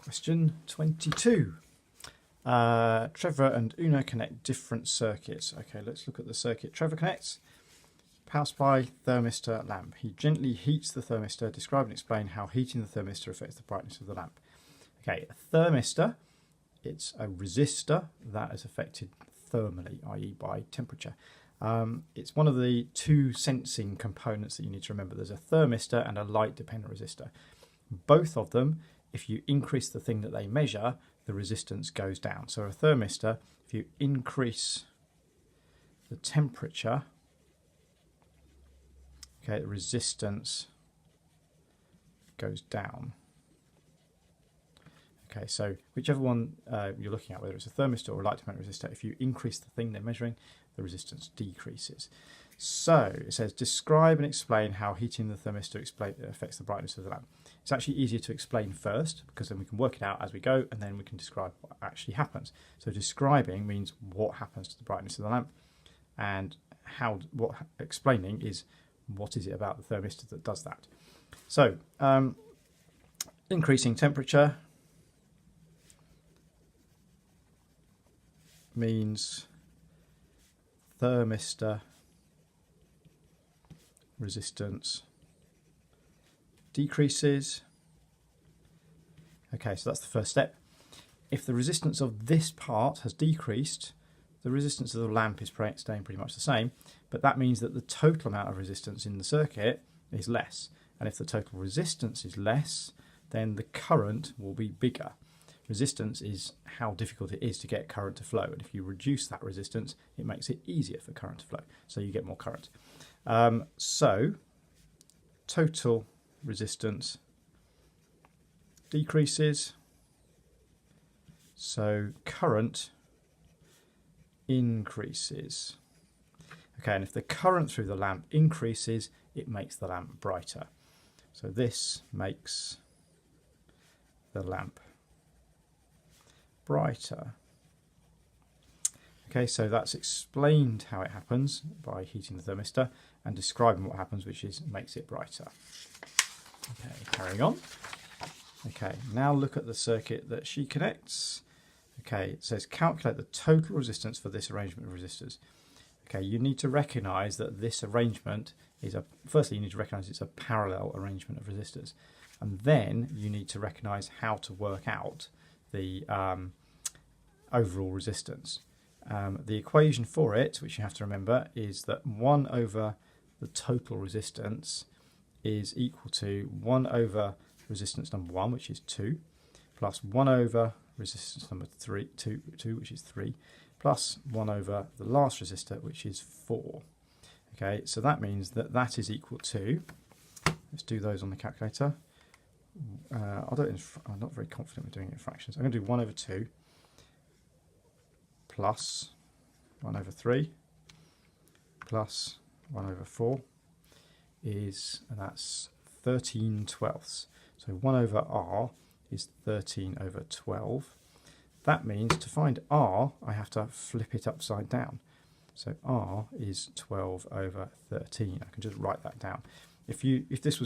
Question 22. Trevor and Una connect different circuits. Okay, let's look at the circuit Trevor connects. Power supply, thermistor, lamp. He gently heats the thermistor. Describe and explain how heating the thermistor affects the brightness of the lamp. Okay, a thermistor, it's a resistor that is affected thermally, i.e. by temperature. It's one of the two sensing components that you need to remember. There's a thermistor and a light-dependent resistor. Both of them, if you increase the thing that they measure, the resistance goes down. So a thermistor, if you increase the temperature, okay, the resistance goes down. Okay, so whichever one you're looking at, whether it's a thermistor or a light-dependent resistor, if you increase the thing they're measuring, the resistance decreases. So it says, describe and explain how heating the thermistor affects the brightness of the lamp. It's actually easier to explain first, because then we can work it out as we go, and then we can describe what actually happens. So describing means what happens to the brightness of the lamp, and explaining is what is it about the thermistor that does that. So increasing temperature means thermistor resistance decreases. Okay, so that's the first step. If the resistance of this part has decreased, the resistance of the lamp is staying pretty much the same, but that means that the total amount of resistance in the circuit is less. And if the total resistance is less, then the current will be bigger. Resistance is how difficult it is to get current to flow, and if you reduce that resistance, it makes it easier for current to flow, so you get more current. So total resistance decreases, so current increases. Okay, and if the current through the lamp increases, it makes the lamp brighter. So this makes the lamp brighter. Okay, so that's explained how it happens by heating the thermistor and describing what happens, which is makes it brighter. Okay, carrying on. Okay, now look at the circuit that she connects. Okay, it says calculate the total resistance for this arrangement of resistors. Okay, you need to recognise that this arrangement is firstly you need to recognise it's a parallel arrangement of resistors, and then you need to recognise how to work out the overall resistance. The equation for it, which you have to remember, is that 1 over the total resistance is equal to 1 over resistance number 1, which is 2, plus 1 over resistance number 2, which is 3, plus 1 over the last resistor, which is 4. Okay, so that means that that is equal to, let's do those on the calculator. I'll do it I'm not very confident with doing it in fractions. I'm going to do 1 over 2 plus 1 over 3 plus 1 over 4 and that's 13/12. So 1 over r is 13 over 12. That means to find r, I have to flip it upside down. So r is 12 over 13. I can just write that down. If this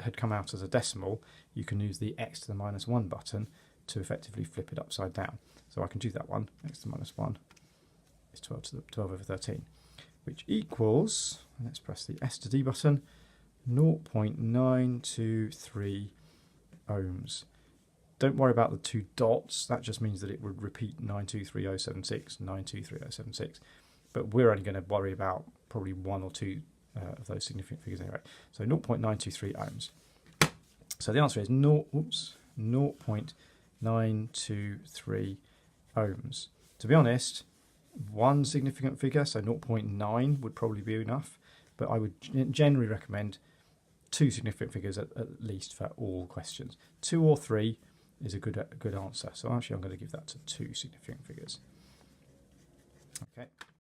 had come out as a decimal, you can use the x to the minus 1 button to effectively flip it upside down. So I can do that one. X to the minus 1 is 12 over 13, which equals, let's press the S to D button, 0.923 ohms. Don't worry about the 2 dots. That just means that it would repeat 923076, 923076. But we're only going to worry about probably 1 or 2 of those significant figures anyway. So 0.923 ohms. So the answer is 0.923 ohms. To be honest, one significant figure, so 0.9 would probably be enough, but I would generally recommend 2 significant figures at least for all questions. 2 or 3 is a good answer. So actually I'm going to give that to 2 significant figures. Okay.